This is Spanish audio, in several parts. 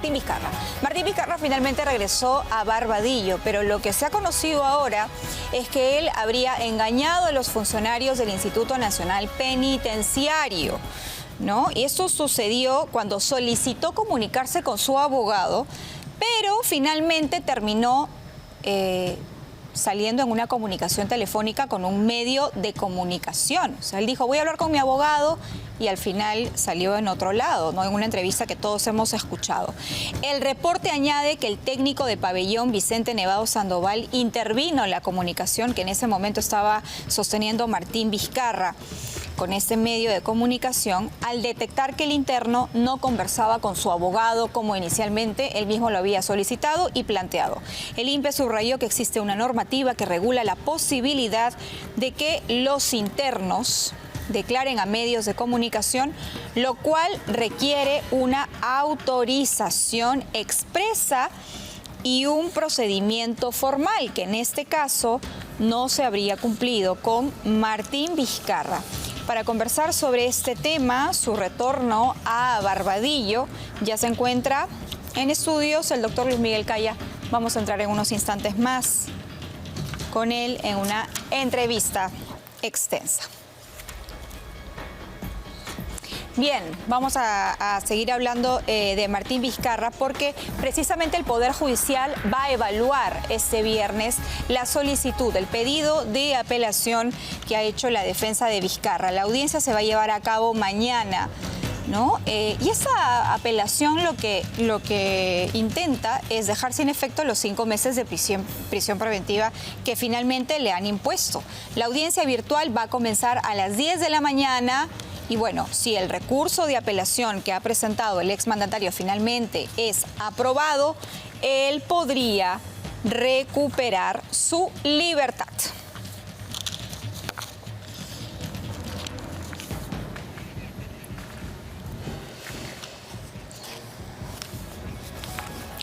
Martín Vizcarra. Martín Vizcarra finalmente regresó a Barbadillo, pero lo que se ha conocido ahora es que él habría engañado a los funcionarios del Instituto Nacional Penitenciario, ¿no? Y esto sucedió cuando solicitó comunicarse con su abogado, pero finalmente terminó saliendo en una comunicación telefónica con un medio de comunicación. O sea, él dijo, voy a hablar con mi abogado, y al final salió en otro lado, ¿no? En una entrevista que todos hemos escuchado. El reporte añade que el técnico de pabellón, Vicente Nevado Sandoval, intervino en la comunicación que en ese momento estaba sosteniendo Martín Vizcarra con ese medio de comunicación, al detectar que el interno no conversaba con su abogado como inicialmente él mismo lo había solicitado y planteado. El INPE subrayó que existe una normativa que regula la posibilidad de que los internos declaren a medios de comunicación, lo cual requiere una autorización expresa y un procedimiento formal, que en este caso no se habría cumplido con Martín Vizcarra. Para conversar sobre este tema, su retorno a Barbadillo, ya se encuentra en estudios el doctor Luis Miguel Caya. Vamos a entrar en unos instantes más con él en una entrevista extensa. Bien, vamos a seguir hablando de Martín Vizcarra porque precisamente el Poder Judicial va a evaluar este viernes la solicitud, el pedido de apelación que ha hecho la defensa de Vizcarra. La audiencia se va a llevar a cabo mañana, ¿no? Y esa apelación lo que intenta es dejar sin efecto los 5 meses de prisión preventiva que finalmente le han impuesto. La audiencia virtual va a comenzar a las 10 de la mañana. Y bueno, si el recurso de apelación que ha presentado el exmandatario finalmente es aprobado, él podría recuperar su libertad.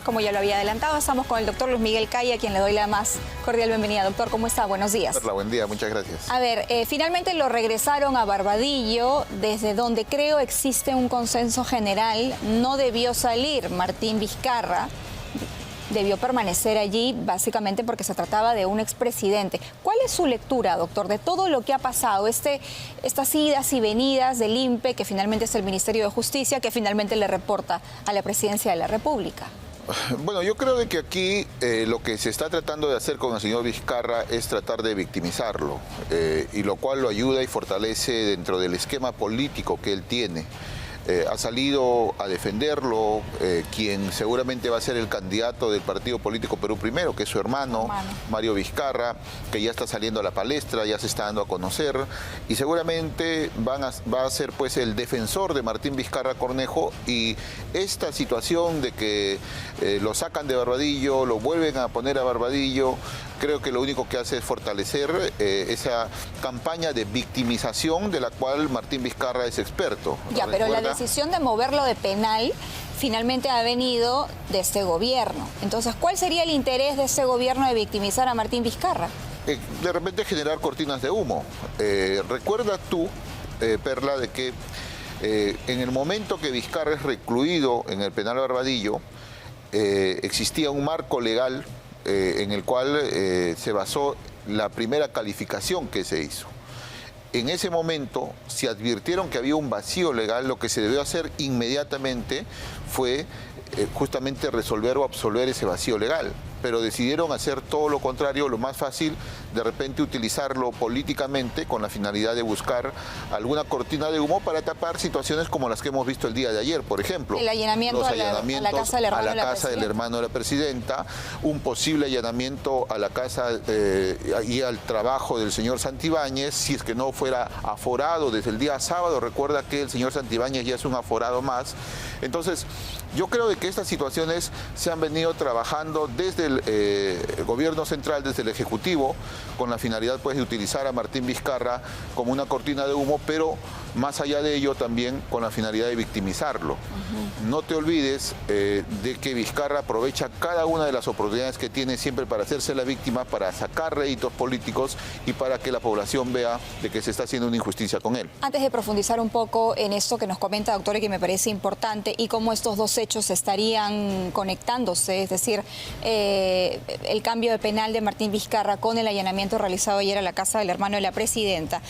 Como ya lo había adelantado, estamos con el doctor Luis Miguel Caya, a quien le doy la más cordial bienvenida. Doctor, ¿cómo está? Buenos días. Hola, buen día, muchas gracias. A ver, finalmente lo regresaron a Barbadillo, desde donde creo existe un consenso general. No debió salir Martín Vizcarra, debió permanecer allí básicamente porque se trataba de un expresidente. ¿Cuál es su lectura, doctor, de todo lo que ha pasado? Estas idas y venidas del INPE, que finalmente es el Ministerio de Justicia, que finalmente le reporta a la Presidencia de la República. Bueno, yo creo de que aquí lo que se está tratando de hacer con el señor Vizcarra es tratar de victimizarlo, y lo cual lo ayuda y fortalece dentro del esquema político que él tiene. Ha salido a defenderlo quien seguramente va a ser el candidato del partido político Perú Primero, que es su hermano, Mario Vizcarra, que ya está saliendo a la palestra, ya se está dando a conocer, y seguramente va a ser pues el defensor de Martín Vizcarra Cornejo. Y esta situación de que lo sacan de Barbadillo, lo vuelven a poner a Barbadillo, creo que lo único que hace es fortalecer esa campaña de victimización de la cual Martín Vizcarra es experto. Ya, pero la decisión de moverlo de penal finalmente ha venido de este gobierno. Entonces, ¿cuál sería el interés de este gobierno de victimizar a Martín Vizcarra? De repente generar cortinas de humo. Recuerda tú, Perla, de que en el momento que Vizcarra es recluido en el penal Barbadillo, existía un marco legal en el cual se basó la primera calificación que se hizo. En ese momento, si advirtieron que había un vacío legal, lo que se debió hacer inmediatamente fue justamente resolver o absolver ese vacío legal. Pero decidieron hacer todo lo contrario, lo más fácil, de repente utilizarlo políticamente con la finalidad de buscar alguna cortina de humo para tapar situaciones como las que hemos visto el día de ayer, por ejemplo. El allanamiento a la casa del hermano de la presidenta, un posible allanamiento a la casa y al trabajo del señor Santibáñez, si es que no fuera aforado desde el día sábado. Recuerda que el señor Santibáñez ya es un aforado más. Entonces, yo creo de que estas situaciones se han venido trabajando desde el gobierno central, desde el Ejecutivo, con la finalidad pues de utilizar a Martín Vizcarra como una cortina de humo, pero más allá de ello también con la finalidad de victimizarlo. No te olvides de que Vizcarra aprovecha cada una de las oportunidades que tiene siempre para hacerse la víctima, para sacar réditos políticos y para que la población vea de que se está haciendo una injusticia con él. Antes de profundizar un poco en esto que nos comenta, doctor, y que me parece importante, y cómo estos dos hechos estarían conectándose, es decir, el cambio de penal de Martín Vizcarra con el allanamiento realizado ayer a la casa del hermano de la presidenta.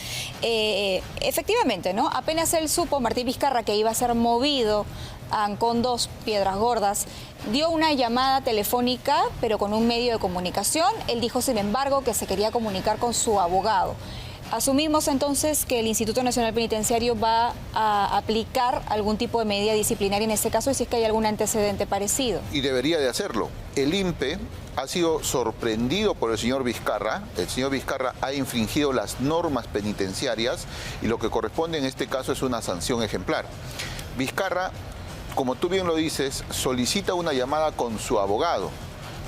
Efectivamente, ¿no? Apenas él supo, Martín Vizcarra, que iba a ser movido a Ancón 2, Piedras Gordas, dio una llamada telefónica, pero con un medio de comunicación. Él dijo, sin embargo, que se quería comunicar con su abogado. Asumimos entonces que el Instituto Nacional Penitenciario va a aplicar algún tipo de medida disciplinaria en este caso, y si es que hay algún antecedente parecido. Y debería de hacerlo. El INPE ha sido sorprendido por el señor Vizcarra. El señor Vizcarra ha infringido las normas penitenciarias y lo que corresponde en este caso es una sanción ejemplar. Vizcarra, como tú bien lo dices, solicita una llamada con su abogado,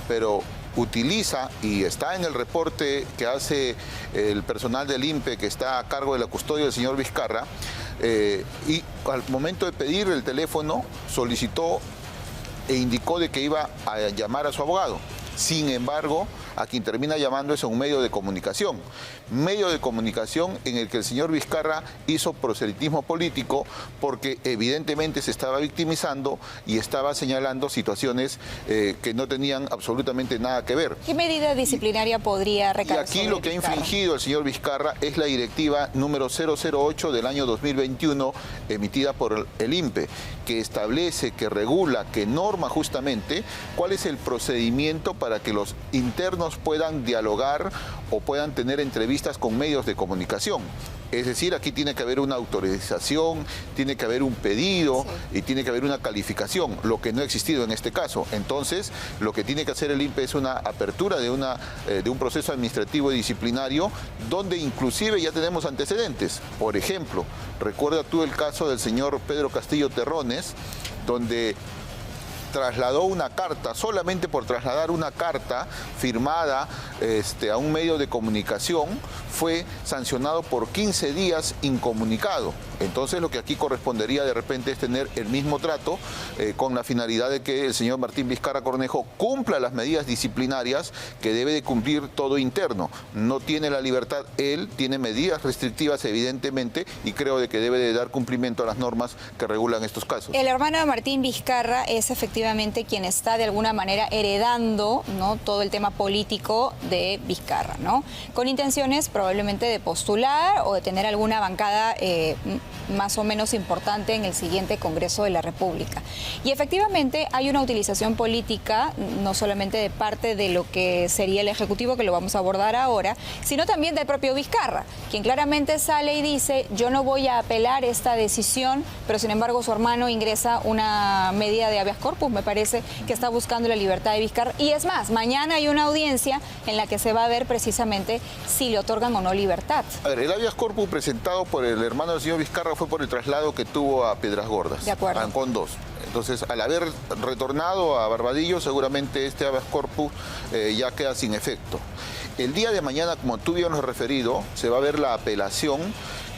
pero utiliza, y está en el reporte que hace el personal del INPE que está a cargo de la custodia del señor Vizcarra, y al momento de pedir el teléfono solicitó e indicó de que iba a llamar a su abogado. Sin embargo, a quien termina llamando es a un medio de comunicación en el que el señor Vizcarra hizo proselitismo político porque evidentemente se estaba victimizando y estaba señalando situaciones que no tenían absolutamente nada que ver. ¿Qué medida disciplinaria podría recaer sobre Y aquí lo que ha Vizcarra? infringido el señor Vizcarra es la directiva número 008 del año 2021 emitida por el INPE, que establece, que regula, que norma justamente cuál es el procedimiento para que los internos puedan dialogar o puedan tener entrevistas con medios de comunicación. Es decir, aquí tiene que haber una autorización, tiene que haber un pedido y tiene que haber una calificación, lo que no ha existido en este caso. Entonces, lo que tiene que hacer el INPE es una apertura de un proceso administrativo y disciplinario donde inclusive ya tenemos antecedentes. Por ejemplo, recuerda tú el caso del señor Pedro Castillo Terrones, donde trasladó una carta, solamente por trasladar una carta firmada a un medio de comunicación, fue sancionado por 15 días incomunicado. Entonces lo que aquí correspondería de repente es tener el mismo trato con la finalidad de que el señor Martín Vizcarra Cornejo cumpla las medidas disciplinarias que debe de cumplir todo interno. No tiene la libertad él, tiene medidas restrictivas evidentemente y creo de que debe de dar cumplimiento a las normas que regulan estos casos. El hermano de Martín Vizcarra es efectivamente quien está de alguna manera heredando, ¿no?, todo el tema político de Vizcarra, ¿no?, con intenciones probablemente de postular o de tener alguna bancada más o menos importante en el siguiente Congreso de la República. Y efectivamente hay una utilización política, no solamente de parte de lo que sería el Ejecutivo, que lo vamos a abordar ahora, sino también del propio Vizcarra, quien claramente sale y dice, yo no voy a apelar esta decisión, pero sin embargo su hermano ingresa una medida de habeas corpus, me parece, que está buscando la libertad de Vizcarra. Y es más, mañana hay una audiencia en la que se va a ver precisamente si le otorgan o no libertad. A ver, el habeas corpus presentado por el hermano del señor Vizcarra fue por el traslado que tuvo a Piedras Gordas, de acuerdo, a Ancón 2. Entonces, al haber retornado a Barbadillo, seguramente este habeas corpus ya queda sin efecto. El día de mañana, como tú bien lo has referido, se va a ver la apelación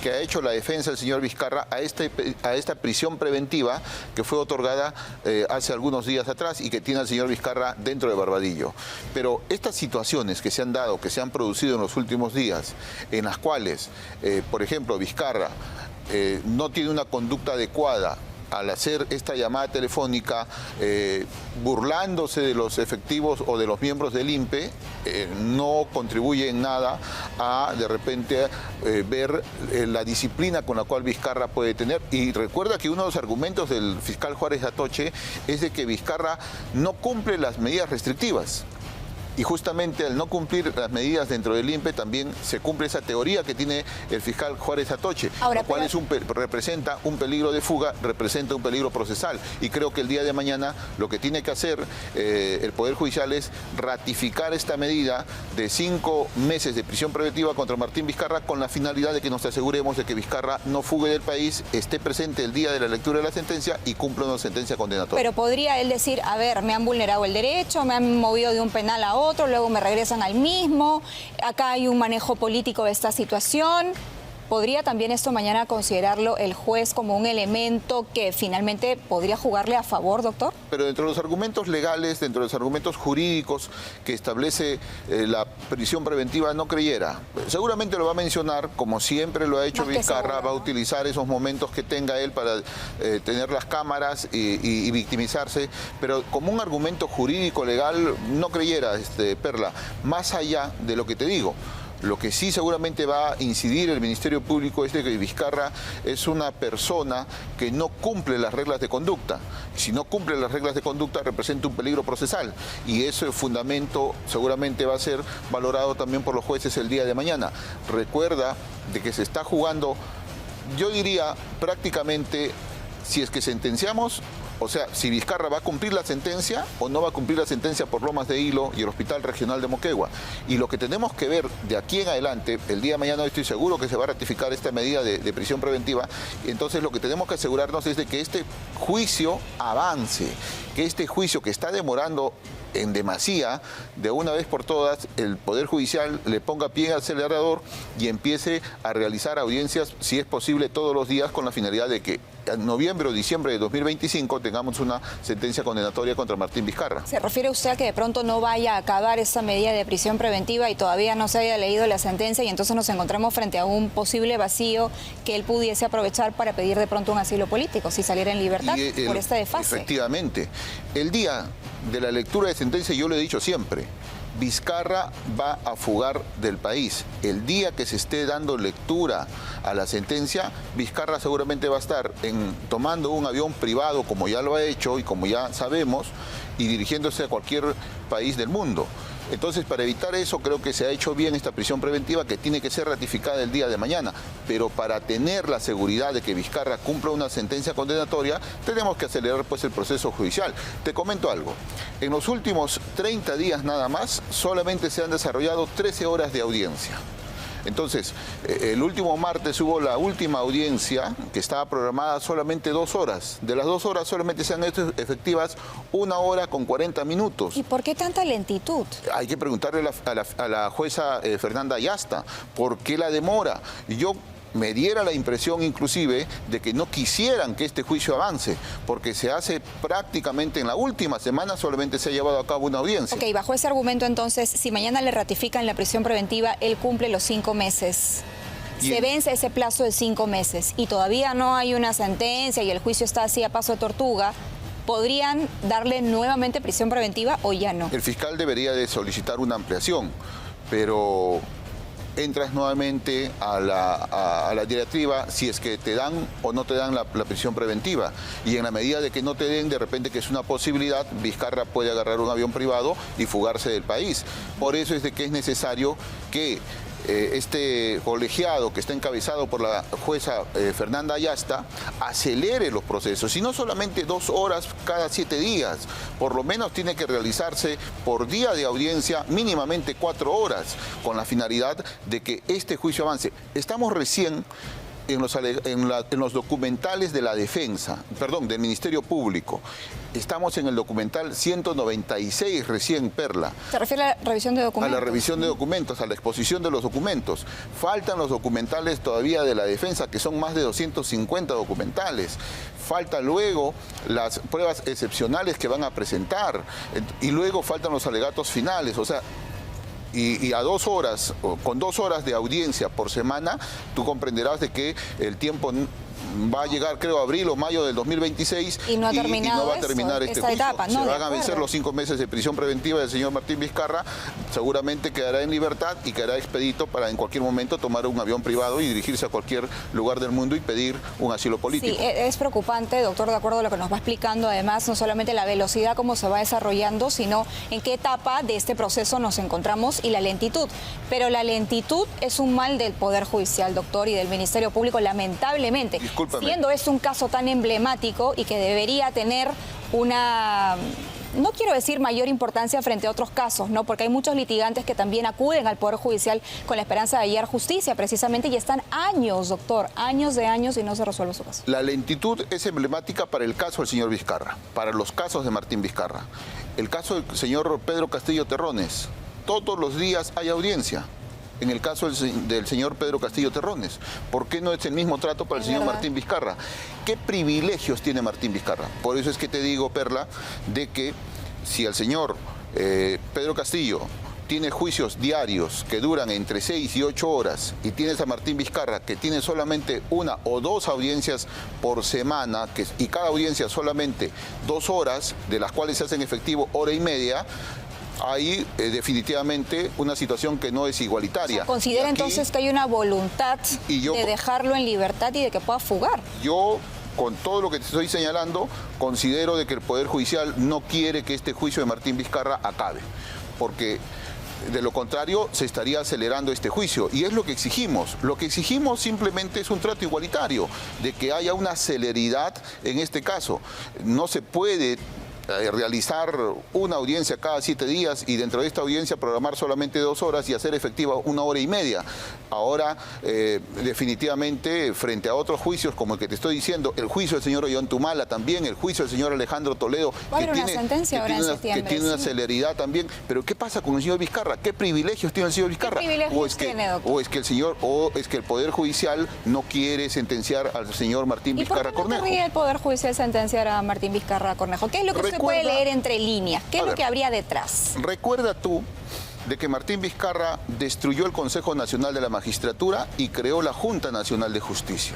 que ha hecho la defensa del señor Vizcarra a esta prisión preventiva que fue otorgada hace algunos días atrás y que tiene al señor Vizcarra dentro de Barbadillo. Pero estas situaciones que se han dado, que se han producido en los últimos días, en las cuales, por ejemplo, Vizcarra no tiene una conducta adecuada al hacer esta llamada telefónica, burlándose de los efectivos o de los miembros del INPE, no contribuye en nada a de repente ver la disciplina con la cual Vizcarra puede tener. Y recuerda que uno de los argumentos del fiscal Juárez Atoche es de que Vizcarra no cumple las medidas restrictivas. Y justamente al no cumplir las medidas dentro del INPE también se cumple esa teoría que tiene el fiscal Juárez Atoche, lo cual representa un peligro de fuga, representa un peligro procesal. Y creo que el día de mañana lo que tiene que hacer el Poder Judicial es ratificar esta medida de 5 meses de prisión preventiva contra Martín Vizcarra con la finalidad de que nos aseguremos de que Vizcarra no fugue del país, esté presente el día de la lectura de la sentencia y cumpla una sentencia condenatoria. Pero podría él decir, a ver, me han vulnerado el derecho, me han movido de un penal a otro, luego me regresan al mismo, acá hay un manejo político de esta situación. ¿Podría también esto mañana considerarlo el juez como un elemento que finalmente podría jugarle a favor, doctor? Pero dentro de los argumentos legales, dentro de los argumentos jurídicos que establece la prisión preventiva, no creyera. Seguramente lo va a mencionar, como siempre lo ha hecho Vizcarra, va a utilizar esos momentos que tenga él para tener las cámaras y victimizarse, pero como un argumento jurídico legal no creyera, Perla, más allá de lo que te digo. Lo que sí seguramente va a incidir el Ministerio Público es de que Vizcarra es una persona que no cumple las reglas de conducta. Si no cumple las reglas de conducta representa un peligro procesal y ese fundamento seguramente va a ser valorado también por los jueces el día de mañana. Recuerda de que se está jugando, yo diría prácticamente, si es que sentenciamos, o sea, si Vizcarra va a cumplir la sentencia o no va a cumplir la sentencia por Lomas de Hilo y el Hospital Regional de Moquegua. Y lo que tenemos que ver de aquí en adelante, el día de mañana estoy seguro que se va a ratificar esta medida de prisión preventiva, entonces lo que tenemos que asegurarnos es de que este juicio avance, que este juicio que está demorando en demasía, de una vez por todas, el Poder Judicial le ponga pie al acelerador y empiece a realizar audiencias, si es posible, todos los días con la finalidad de que en noviembre o diciembre de 2025 tengamos una sentencia condenatoria contra Martín Vizcarra. ¿Se refiere usted a que de pronto no vaya a acabar esa medida de prisión preventiva y todavía no se haya leído la sentencia y entonces nos encontremos frente a un posible vacío que él pudiese aprovechar para pedir de pronto un asilo político, si saliera en libertad por esta desfase? Efectivamente. El día de la lectura de sentencia, yo lo he dicho siempre, Vizcarra va a fugar del país. El día que se esté dando lectura a la sentencia, Vizcarra seguramente va a estar tomando un avión privado, como ya lo ha hecho y como ya sabemos, y dirigiéndose a cualquier país del mundo. Entonces, para evitar eso, creo que se ha hecho bien esta prisión preventiva que tiene que ser ratificada el día de mañana. Pero para tener la seguridad de que Vizcarra cumpla una sentencia condenatoria, tenemos que acelerar pues el proceso judicial. Te comento algo. En los últimos 30 días nada más, solamente se han desarrollado 13 horas de audiencia. Entonces, el último martes hubo la última audiencia que estaba programada solamente 2 horas. De las 2 horas solamente se han hecho efectivas 1 hora con 40 minutos. ¿Y por qué tanta lentitud? Hay que preguntarle a la jueza Fernanda Ayasta, ¿por qué la demora? Y yo me diera la impresión inclusive de que no quisieran que este juicio avance, porque se hace prácticamente en la última semana, solamente se ha llevado a cabo una audiencia. Ok, bajo ese argumento entonces, si mañana le ratifican la prisión preventiva, él cumple los 5 meses. Se vence ese plazo de 5 meses y todavía no hay una sentencia y el juicio está así a paso de tortuga. ¿Podrían darle nuevamente prisión preventiva o ya no? El fiscal debería de solicitar una ampliación, pero entras nuevamente a la directiva si es que te dan o no te dan la prisión preventiva. Y en la medida de que no te den, de repente que es una posibilidad, Vizcarra puede agarrar un avión privado y fugarse del país. Por eso es de que es necesario que este colegiado que está encabezado por la jueza Fernanda Ayasta acelere los procesos, y no solamente 2 horas cada 7 días, por lo menos tiene que realizarse por día de audiencia mínimamente 4 horas, con la finalidad de que este juicio avance. Estamos recién en los documentales de la defensa, perdón, del Ministerio Público. Estamos en el documental 196 recién, Perla. ¿Se refiere a la revisión de documentos? A la revisión de documentos, a la exposición de los documentos. Faltan los documentales todavía de la defensa, que son más de 250 documentales. Falta luego las pruebas excepcionales que van a presentar. Y luego faltan los alegatos finales. O sea, y a 2 horas, con 2 horas de audiencia por semana, tú comprenderás de que el tiempo va a llegar, creo, abril o mayo del 2026 y no, no va a terminar este juicio. Etapa, Se van a vencer los 5 meses de prisión preventiva del señor Martín Vizcarra, seguramente quedará en libertad y quedará expedito para en cualquier momento tomar un avión privado y dirigirse a cualquier lugar del mundo y pedir un asilo político. Sí, es preocupante, doctor, de acuerdo a lo que nos va explicando, además, no solamente la velocidad como se va desarrollando, sino en qué etapa de este proceso nos encontramos y la lentitud. Pero la lentitud es un mal del Poder Judicial, doctor, y del Ministerio Público, lamentablemente. Discúlpame. Siendo esto un caso tan emblemático y que debería tener una, no quiero decir mayor importancia frente a otros casos, ¿no? Porque hay muchos litigantes que también acuden al Poder Judicial con la esperanza de hallar justicia, precisamente, y están años, doctor, años de años y no se resuelve su caso. La lentitud es emblemática para el caso del señor Vizcarra, para los casos de Martín Vizcarra. El caso del señor Pedro Castillo Terrones, todos los días hay audiencia. en el caso del señor Pedro Castillo Terrones? ¿Por qué no es el mismo trato para el señor Martín Vizcarra? ¿Qué privilegios tiene Martín Vizcarra? Por eso es que te digo, Perla, de que si el señor Pedro Castillo tiene juicios diarios que duran entre 6 y 8 horas y tienes a Martín Vizcarra que tiene solamente 1 o 2 audiencias por semana y cada audiencia solamente 2 horas, de las cuales se hacen efectivo 1 hora y media, hay definitivamente una situación que no es igualitaria. O sea, ¿considera entonces que hay una voluntad de dejarlo en libertad y de que pueda fugar? Yo, con todo lo que te estoy señalando, considero de que el Poder Judicial no quiere que este juicio de Martín Vizcarra acabe, porque de lo contrario se estaría acelerando este juicio, y es lo que exigimos. Lo que exigimos simplemente es un trato igualitario, de que haya una celeridad en este caso. No se puede realizar una audiencia cada 7 días y dentro de esta audiencia programar solamente 2 horas y hacer efectiva 1 hora y media. Ahora, definitivamente, frente a otros juicios como el que te estoy diciendo, el juicio del señor Ollantumala también, el juicio del señor Alejandro Toledo, que tiene una celeridad también. Pero ¿qué pasa con el señor Vizcarra? ¿Qué privilegios tiene el señor Vizcarra? ¿Qué privilegios tiene, doctor? O es que el Poder Judicial no quiere sentenciar al señor Martín Vizcarra Cornejo. ¿Y por qué no querría el Poder Judicial sentenciar a Martín Vizcarra Cornejo? ¿Qué es lo que se puede leer entre líneas? ¿Qué es lo que habría detrás? Recuerda tú de que Martín Vizcarra destruyó el Consejo Nacional de la Magistratura y creó la Junta Nacional de Justicia.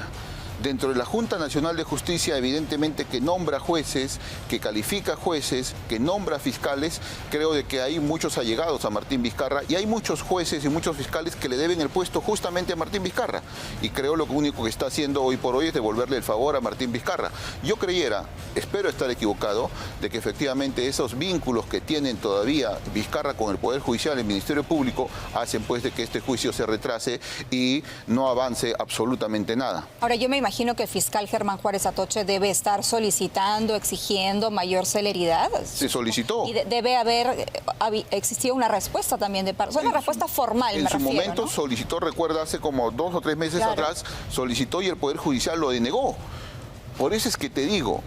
Dentro de la Junta Nacional de Justicia, evidentemente que nombra jueces, que califica jueces, que nombra fiscales. Creo de que hay muchos allegados a Martín Vizcarra y hay muchos jueces y muchos fiscales que le deben el puesto justamente a Martín Vizcarra. Y creo lo único que está haciendo hoy por hoy es devolverle el favor a Martín Vizcarra. Yo creyera, espero estar equivocado, de que efectivamente esos vínculos que tienen todavía Vizcarra con el Poder Judicial y el Ministerio Público hacen pues de que este juicio se retrase y no avance absolutamente nada. Ahora, yo me imagino que el fiscal Germán Juárez Atoche debe estar solicitando, exigiendo mayor celeridad. Se solicitó. Y debe haber existido una respuesta también de parte. Una respuesta formal, me refiero. En su momento, ¿no? Solicitó, recuerda, hace como 2 o 3 meses atrás, solicitó y el Poder Judicial lo denegó. Por eso es que te digo,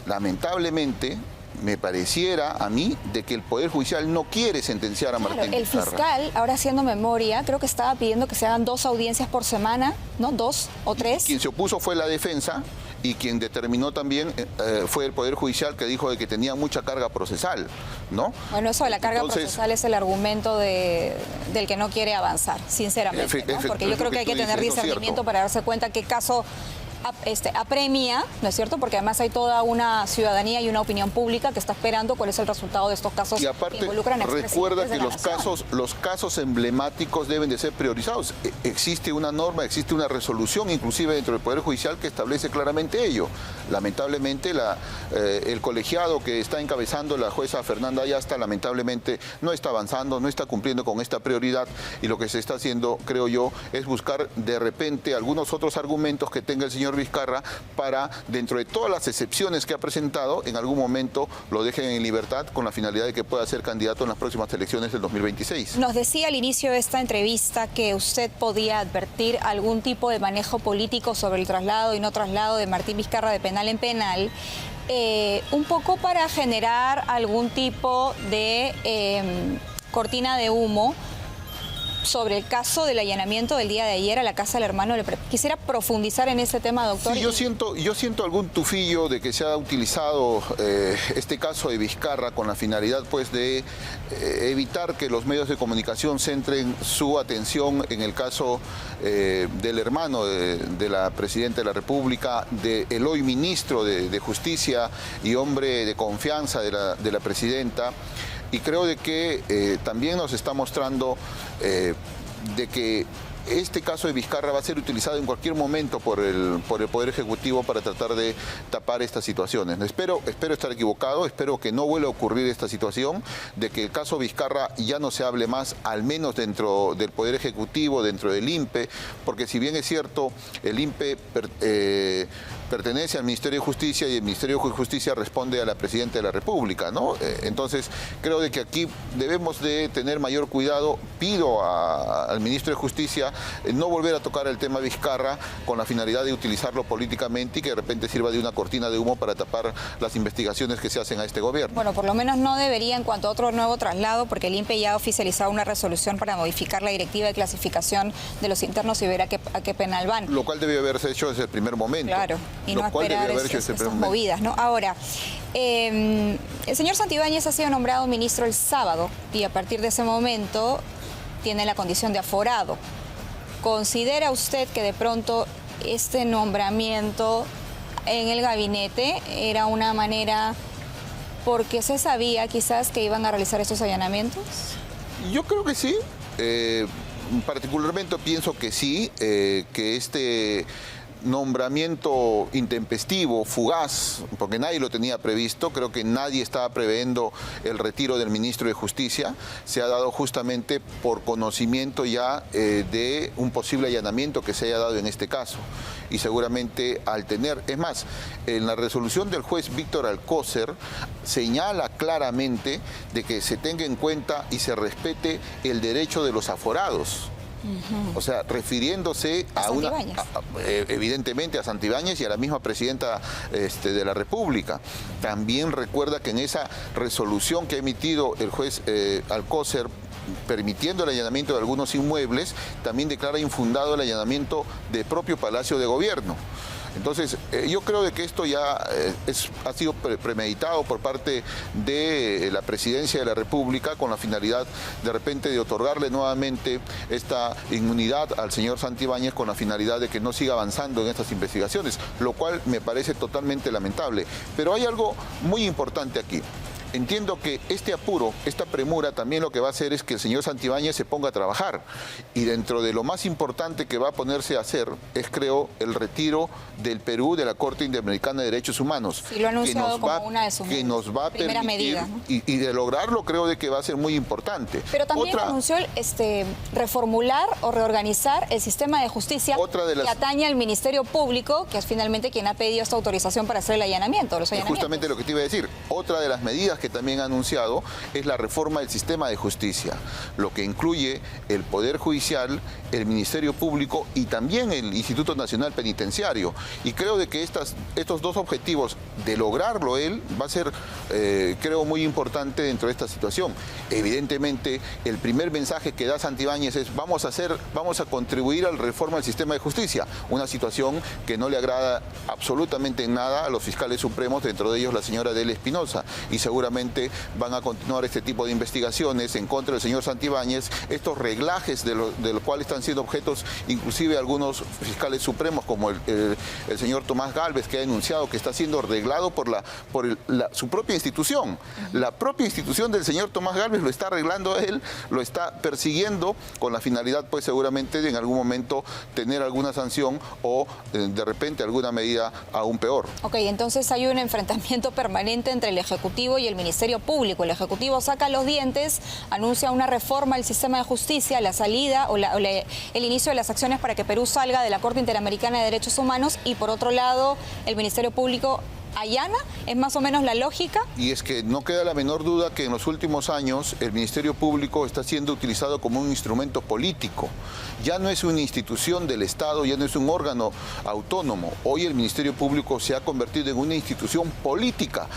lamentablemente, me pareciera a mí de que el Poder Judicial no quiere sentenciar a Martín Vizcarra. El fiscal, ahora haciendo memoria, creo que estaba pidiendo que se hagan 2 audiencias por semana, ¿no? 2 o 3. Quien se opuso fue la defensa y quien determinó también fue el Poder Judicial, que dijo de que tenía mucha carga procesal, ¿no? Bueno, eso de la carga procesal es el argumento del que no quiere avanzar, sinceramente, ¿no? Porque yo creo que hay que tener discernimiento para darse cuenta qué caso apremia, ¿no es cierto? Porque además hay toda una ciudadanía y una opinión pública que está esperando cuál es el resultado de estos casos y aparte, que involucran a recuerda que los casos emblemáticos deben de ser priorizados. Existe una norma, existe una resolución inclusive dentro del Poder Judicial que establece claramente ello. Lamentablemente el colegiado que está encabezando la jueza Fernanda Ayasta lamentablemente no está avanzando, no está cumpliendo con esta prioridad, y lo que se está haciendo, creo yo, es buscar de repente algunos otros argumentos que tenga el señor Vizcarra para, dentro de todas las excepciones que ha presentado, en algún momento lo dejen en libertad con la finalidad de que pueda ser candidato en las próximas elecciones del 2026. Nos decía al inicio de esta entrevista que usted podía advertir algún tipo de manejo político sobre el traslado y no traslado de Martín Vizcarra de penal en penal, un poco para generar algún tipo de cortina de humo sobre el caso del allanamiento del día de ayer a la casa del hermano. Quisiera profundizar en ese tema, doctor. Sí, yo siento algún tufillo de que se ha utilizado este caso de Vizcarra con la finalidad pues de evitar que los medios de comunicación centren su atención en el caso del hermano de la Presidenta de la República, del hoy ministro de Justicia y hombre de confianza de la Presidenta. Y creo de que también nos está mostrando de que este caso de Vizcarra va a ser utilizado en cualquier momento por el Poder Ejecutivo para tratar de tapar estas situaciones. Espero estar equivocado, espero que no vuelva a ocurrir esta situación, de que el caso Vizcarra ya no se hable más, al menos dentro del Poder Ejecutivo, dentro del INPE, porque si bien es cierto, el INPE pertenece al Ministerio de Justicia y el Ministerio de Justicia responde a la Presidenta de la República, ¿no? Entonces, creo de que aquí debemos de tener mayor cuidado. Pido al Ministro de Justicia no volver a tocar el tema Vizcarra con la finalidad de utilizarlo políticamente y que de repente sirva de una cortina de humo para tapar las investigaciones que se hacen a este gobierno. Bueno, por lo menos no debería en cuanto a otro nuevo traslado, porque el INPE ya ha oficializado una resolución para modificar la directiva de clasificación de los internos y ver a qué penal van. Lo cual debe haberse hecho desde el primer momento. Claro, y no esperar estas movidas, ¿no? Ahora, el señor Santibáñez ha sido nombrado ministro el sábado y a partir de ese momento tiene la condición de aforado. ¿Considera usted que de pronto este nombramiento en el gabinete era una manera porque se sabía quizás que iban a realizar estos allanamientos? Yo creo que sí. Particularmente pienso que sí, que este nombramiento intempestivo, fugaz, porque nadie lo tenía previsto, creo que nadie estaba previendo el retiro del ministro de Justicia, se ha dado justamente por conocimiento ya de un posible allanamiento que se haya dado en este caso. Y seguramente al tener, es más, en la resolución del juez Víctor Alcócer señala claramente de que se tenga en cuenta y se respete el derecho de los aforados. O sea, refiriéndose evidentemente a Santibáñez y a la misma presidenta de la República. También recuerda que en esa resolución que ha emitido el juez Alcócer, permitiendo el allanamiento de algunos inmuebles, también declara infundado el allanamiento del propio Palacio de Gobierno. Entonces, yo creo de que esto ya ha sido premeditado por parte de la Presidencia de la República con la finalidad de repente de otorgarle nuevamente esta inmunidad al señor Santibáñez con la finalidad de que no siga avanzando en estas investigaciones, lo cual me parece totalmente lamentable. Pero hay algo muy importante aquí. Entiendo que este apuro, esta premura, también lo que va a hacer es que el señor Santibáñez se ponga a trabajar. Y dentro de lo más importante que va a ponerse a hacer es, creo, el retiro del Perú de la Corte Interamericana de Derechos Humanos. Sí, lo ha anunciado como una de sus primeras medidas, ¿no? Y de lograrlo creo de que va a ser muy importante. Pero también anunció reformular o reorganizar el sistema de justicia que atañe al Ministerio Público, que es finalmente quien ha pedido esta autorización para hacer el allanamiento, los allanamientos. Justamente lo que te iba a decir. Otra de las medidas que también ha anunciado es la reforma del sistema de justicia, lo que incluye el Poder Judicial, el Ministerio Público y también el Instituto Nacional Penitenciario. Y creo de que estos dos objetivos, de lograrlo él, va a ser, creo, muy importante dentro de esta situación. Evidentemente, el primer mensaje que da Santibáñez es vamos a contribuir a la reforma del sistema de justicia, una situación que no le agrada absolutamente en nada a los fiscales supremos, dentro de ellos la señora Adela Espinosa, y seguramente van a continuar este tipo de investigaciones en contra del señor Santibáñez, estos reglajes de los cuales están siendo objetos inclusive algunos fiscales supremos como el señor Tomás Gálvez, que ha denunciado que está siendo arreglado por su propia institución. La propia institución del señor Tomás Gálvez lo está arreglando a él, lo está persiguiendo con la finalidad pues seguramente de en algún momento tener alguna sanción o de repente alguna medida aún peor. Ok, entonces hay un enfrentamiento permanente entre el Ejecutivo y el Ministerio Público. El Ejecutivo saca los dientes, anuncia una reforma del sistema de justicia, la salida o el inicio de las acciones para que Perú salga de la Corte Interamericana de Derechos Humanos y por otro lado el Ministerio Público allana, ¿es más o menos la lógica? Y es que no queda la menor duda que en los últimos años el Ministerio Público está siendo utilizado como un instrumento político. Ya no es una institución del Estado, ya no es un órgano autónomo. Hoy el Ministerio Público se ha convertido en una institución política,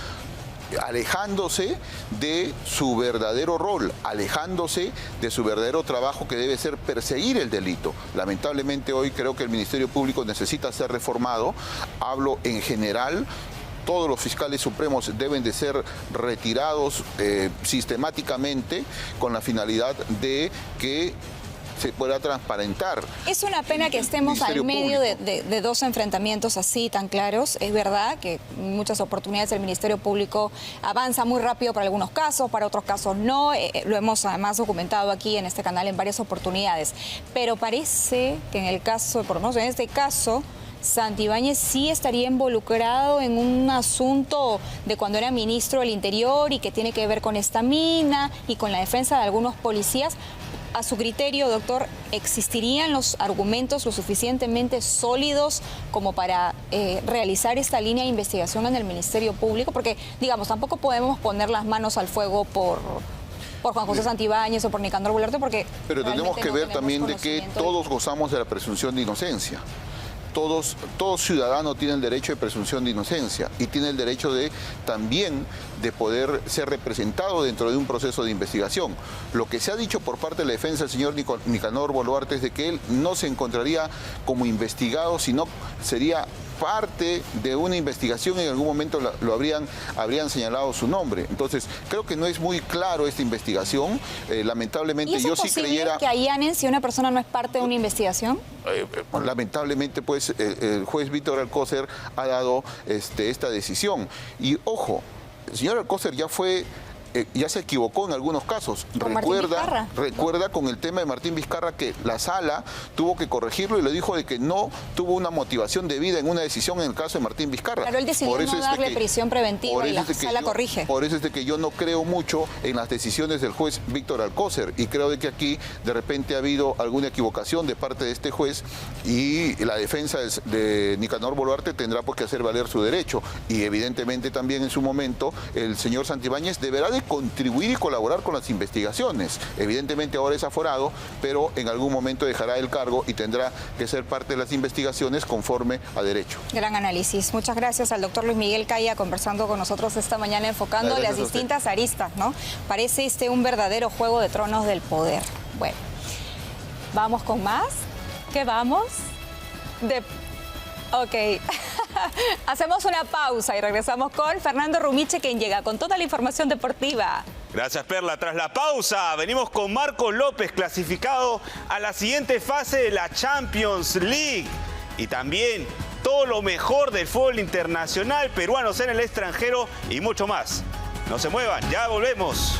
alejándose de su verdadero rol, alejándose de su verdadero trabajo que debe ser perseguir el delito. Lamentablemente hoy creo que el Ministerio Público necesita ser reformado. Hablo en general. Todos los fiscales supremos deben de ser retirados sistemáticamente con la finalidad de que se pueda transparentar. Es una pena que estemos al medio de dos enfrentamientos así tan claros. Es verdad que en muchas oportunidades el Ministerio Público avanza muy rápido para algunos casos, para otros casos no. Lo hemos además documentado aquí en este canal en varias oportunidades. Pero parece que en el caso, por lo menos en este caso, Santibáñez sí estaría involucrado en un asunto de cuando era ministro del Interior y que tiene que ver con esta mina y con la defensa de algunos policías. a su criterio, doctor, ¿existirían los argumentos lo suficientemente sólidos como para realizar esta línea de investigación en el Ministerio Público? Porque, digamos, tampoco podemos poner las manos al fuego por Juan José Santibáñez o por Nicanor Boluarte, porque pero tenemos que ver también de que todos gozamos de la presunción de inocencia. Todo ciudadano tiene el derecho de presunción de inocencia y tiene el derecho también de poder ser representado dentro de un proceso de investigación. Lo que se ha dicho por parte de la defensa del señor Nicanor Boluarte es de que él no se encontraría como investigado, sino sería parte de una investigación. En algún momento habrían señalado su nombre. Entonces, creo que no es muy claro esta investigación. Lamentablemente, yo sí creyera... ¿Que allanen si una persona no es parte de una investigación? Lamentablemente, pues, el juez Víctor Alcócer ha dado esta decisión. Y, ojo, el señor Alcócer ya se equivocó en algunos casos. Recuerda con el tema de Martín Vizcarra que la sala tuvo que corregirlo y le dijo de que no tuvo una motivación debida en una decisión en el caso de Martín Vizcarra. Pero él decidió no darle prisión preventiva y la sala corrige. Por eso es de que yo no creo mucho en las decisiones del juez Víctor Alcócer y creo de que aquí de repente ha habido alguna equivocación de parte de este juez y la defensa de Nicanor Boluarte tendrá pues que hacer valer su derecho y evidentemente también en su momento el señor Santibáñez deberá de contribuir y colaborar con las investigaciones. Evidentemente ahora es aforado, pero en algún momento dejará el cargo y tendrá que ser parte de las investigaciones conforme a derecho. Gran análisis. Muchas gracias al doctor Luis Miguel Caya conversando con nosotros esta mañana, enfocando las distintas aristas, ¿no? Parece un verdadero juego de tronos del poder. Bueno, ¿vamos con más? ¿Qué vamos? Ok. Hacemos una pausa y regresamos con Fernando Rumiche, quien llega con toda la información deportiva. Gracias, Perla. Tras la pausa, venimos con Marco López, clasificado a la siguiente fase de la Champions League. Y también todo lo mejor del fútbol internacional, peruanos en el extranjero y mucho más. No se muevan, ya volvemos.